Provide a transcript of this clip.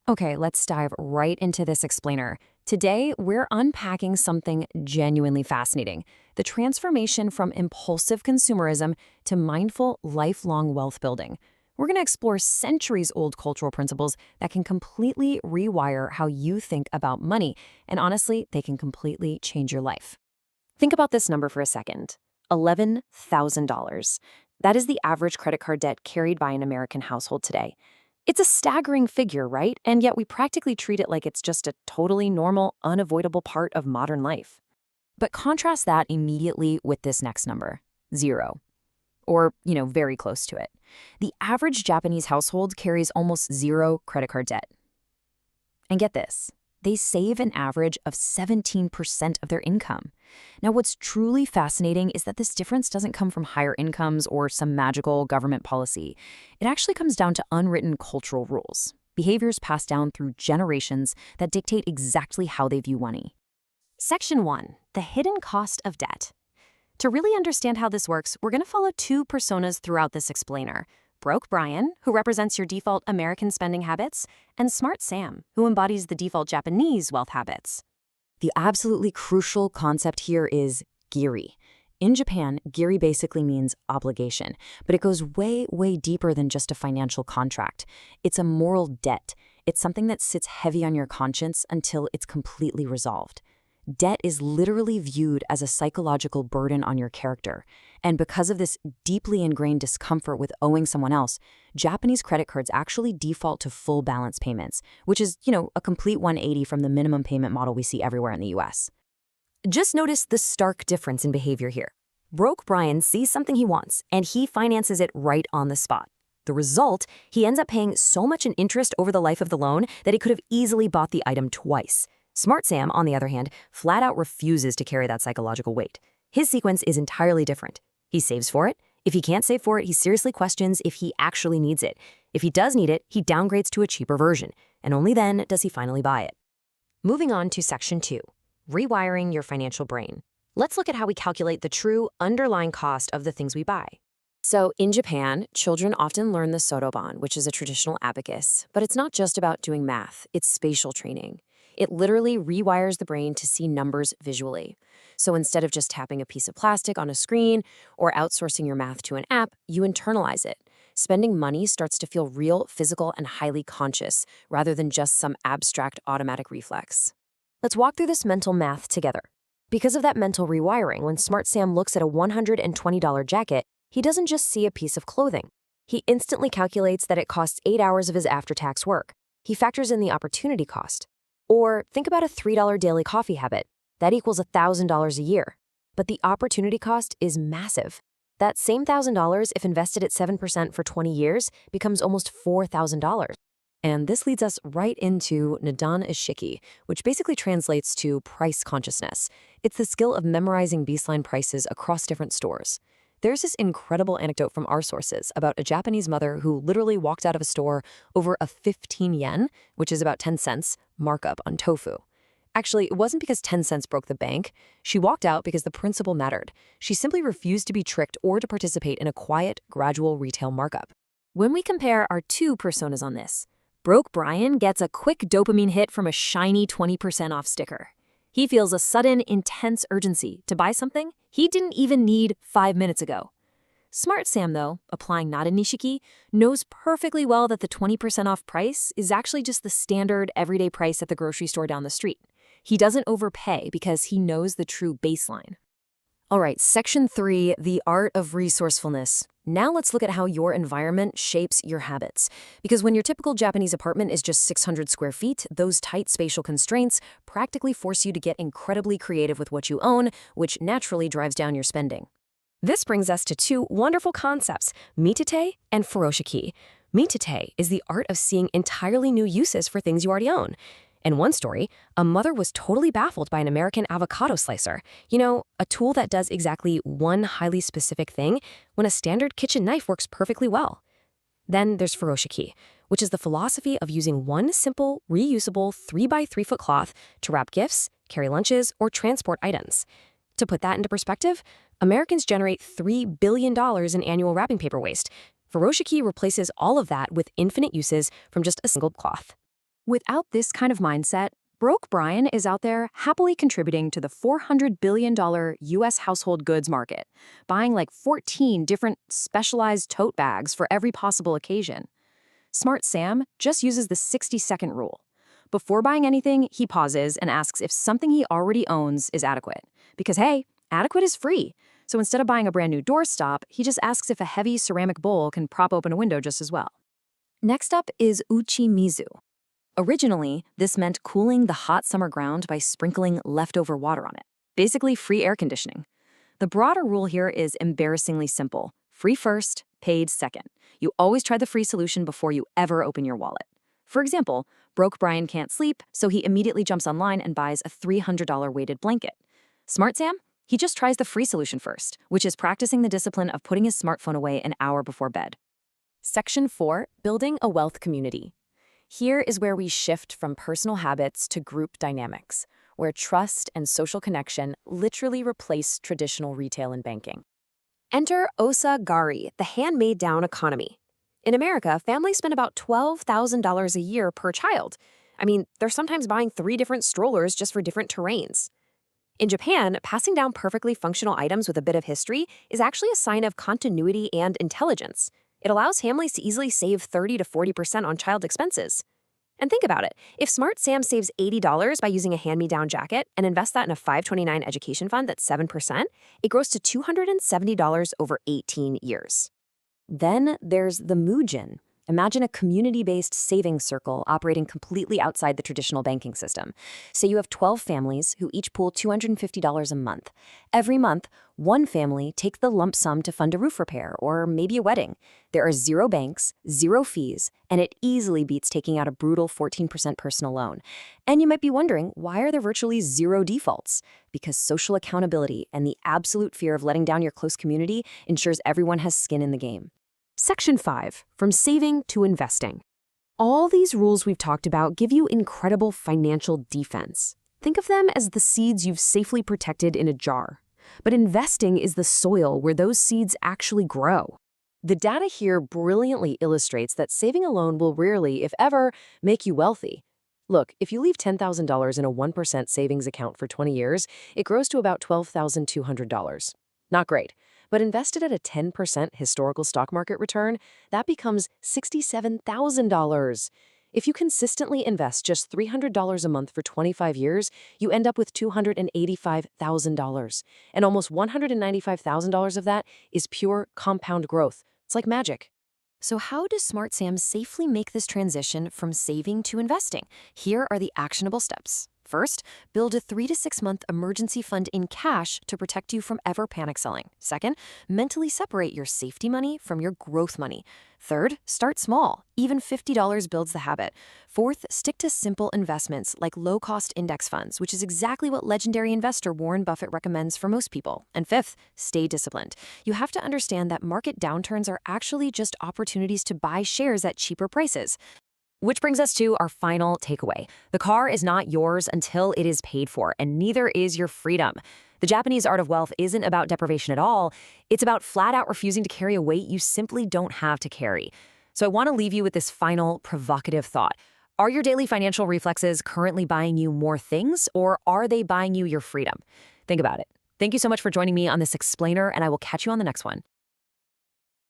Okay, let's dive right into this explainer. Today, we're unpacking something genuinely fascinating: the transformation from impulsive consumerism to mindful, lifelong wealth building. We're going to explore centuries-old cultural principles that can completely rewire how you think about money, and honestly, they can completely change your life. Think about this number for a second: $11,000. That is the average credit card debt carried by an American household today. It's a staggering figure, right? And yet we practically treat it like it's just a totally normal, unavoidable part of modern life. But contrast that immediately with this next number: zero. Or, very close to it. The average Japanese household carries almost zero credit card debt. And get this, they save an average of 17% of their income. Now, what's truly fascinating is that this difference doesn't come from higher incomes or some magical government policy. It actually comes down to unwritten cultural rules, behaviors passed down through generations that dictate exactly how they view money. Section 1. The hidden cost of debt. To really understand how this works, we're going to follow two personas throughout this explainer: Broke Brian, who represents your default American spending habits, and Smart Sam, who embodies the default Japanese wealth habits. The absolutely crucial concept here is giri. In Japan, giri basically means obligation, but it goes way, way deeper than just a financial contract. It's a moral debt. It's something that sits heavy on your conscience until it's completely resolved. Debt is literally viewed as a psychological burden on your character. And because of this deeply ingrained discomfort with owing someone else, Japanese credit cards actually default to full balance payments, which is, a complete 180 from the minimum payment model we see everywhere in the US. Just notice the stark difference in behavior here. Broke Brian sees something he wants, and he finances it right on the spot. The result, he ends up paying so much in interest over the life of the loan that he could have easily bought the item twice. Smart Sam, on the other hand, flat out refuses to carry that psychological weight. His sequence is entirely different. He saves for it. If he can't save for it, he seriously questions if he actually needs it. If he does need it, he downgrades to a cheaper version, and only then does he finally buy it. Moving on to Section 2, rewiring your financial brain. Let's look at how we calculate the true underlying cost of the things we buy. So in Japan, children often learn the sotoban, which is a traditional abacus, but it's not just about doing math, it's spatial training. It literally rewires the brain to see numbers visually. So instead of just tapping a piece of plastic on a screen or outsourcing your math to an app, you internalize it. Spending money starts to feel real, physical, and highly conscious, rather than just some abstract automatic reflex. Let's walk through this mental math together. Because of that mental rewiring, when Smart Sam looks at a $120 jacket, he doesn't just see a piece of clothing. He instantly calculates that it costs 8 hours of his after-tax work. He factors in the opportunity cost. Or think about a $3 daily coffee habit. That equals $1,000 a year. But the opportunity cost is massive. That same $1,000, if invested at 7% for 20 years, becomes almost $4,000. And this leads us right into Nadan Ishiki, which basically translates to price consciousness. It's the skill of memorizing baseline prices across different stores. There's this incredible anecdote from our sources about a Japanese mother who literally walked out of a store over a 15 yen, which is about 10 cents, markup on tofu. Actually, it wasn't because 10 cents broke the bank. She walked out because the principle mattered. She simply refused to be tricked or to participate in a quiet, gradual retail markup. When we compare our two personas on this, Broke Brian gets a quick dopamine hit from a shiny 20% off sticker. He feels a sudden, intense urgency to buy something he didn't even need 5 minutes ago. Smart Sam, though, applying Nadan Ishiki, knows perfectly well that the 20% off price is actually just the standard everyday price at the grocery store down the street. He doesn't overpay because he knows the true baseline. All right, Section 3, the art of resourcefulness. Now let's look at how your environment shapes your habits. Because when your typical Japanese apartment is just 600 square feet, those tight spatial constraints practically force you to get incredibly creative with what you own, which naturally drives down your spending. This brings us to two wonderful concepts: Mitate and furoshiki. Mitate is the art of seeing entirely new uses for things you already own. In one story, a mother was totally baffled by an American avocado slicer. A tool that does exactly one highly specific thing when a standard kitchen knife works perfectly well. Then there's furoshiki, which is the philosophy of using one simple, reusable 3x3-foot cloth to wrap gifts, carry lunches, or transport items. To put that into perspective, Americans generate $3 billion in annual wrapping paper waste. Furoshiki replaces all of that with infinite uses from just a single cloth. Without this kind of mindset, broke Brian is out there happily contributing to the $400 billion US household goods market, buying like 14 different specialized tote bags for every possible occasion. Smart Sam just uses the 60-second rule. Before buying anything, he pauses and asks if something he already owns is adequate. Because hey, adequate is free. So instead of buying a brand new doorstop, he just asks if a heavy ceramic bowl can prop open a window just as well. Next up is Uchimizu. Originally, this meant cooling the hot summer ground by sprinkling leftover water on it. Basically, free air conditioning. The broader rule here is embarrassingly simple. Free first, paid second. You always try the free solution before you ever open your wallet. For example, broke Brian can't sleep, so he immediately jumps online and buys a $300 weighted blanket. Smart Sam? He just tries the free solution first, which is practicing the discipline of putting his smartphone away an hour before bed. Section 4, Building a Wealth Community. Here is where we shift from personal habits to group dynamics, where trust and social connection literally replace traditional retail and banking. Enter Osagari, the handmade-down economy. In America, families spend about $12,000 a year per child. I mean, they're sometimes buying 3 different strollers just for different terrains. In Japan, passing down perfectly functional items with a bit of history is actually a sign of continuity and intelligence. It allows families to easily save 30 to 40% on child expenses. And think about it. If Smart Sam saves $80 by using a hand-me-down jacket and invests that in a 529 education fund that's 7%, it grows to $270 over 18 years. Then there's the Mujin. Imagine a community-based savings circle operating completely outside the traditional banking system. Say you have 12 families who each pool $250 a month. Every month, one family takes the lump sum to fund a roof repair or maybe a wedding. There are 0 banks, 0 fees, and it easily beats taking out a brutal 14% personal loan. And you might be wondering, why are there virtually 0 defaults? Because social accountability and the absolute fear of letting down your close community ensures everyone has skin in the game. Section 5, From Saving to Investing. All these rules we've talked about give you incredible financial defense. Think of them as the seeds you've safely protected in a jar. But investing is the soil where those seeds actually grow. The data here brilliantly illustrates that saving alone will rarely, if ever, make you wealthy. Look, if you leave $10,000 in a 1% savings account for 20 years, it grows to about $12,200. Not great. But invested at a 10% historical stock market return, that becomes $67,000. If you consistently invest just $300 a month for 25 years, you end up with $285,000. And almost $195,000 of that is pure compound growth. It's like magic. So how does Smart Sam safely make this transition from saving to investing? Here are the actionable steps. First, build a 3 to 6 month emergency fund in cash to protect you from ever panic selling. Second, mentally separate your safety money from your growth money. Third, start small. Even $50 builds the habit. Fourth, stick to simple investments like low-cost index funds, which is exactly what legendary investor Warren Buffett recommends for most people. And fifth, stay disciplined. You have to understand that market downturns are actually just opportunities to buy shares at cheaper prices. Which brings us to our final takeaway. The car is not yours until it is paid for, and neither is your freedom. The Japanese art of wealth isn't about deprivation at all. It's about flat out refusing to carry a weight you simply don't have to carry. So I want to leave you with this final provocative thought. Are your daily financial reflexes currently buying you more things, or are they buying you your freedom? Think about it. Thank you so much for joining me on this explainer, and I will catch you on the next one.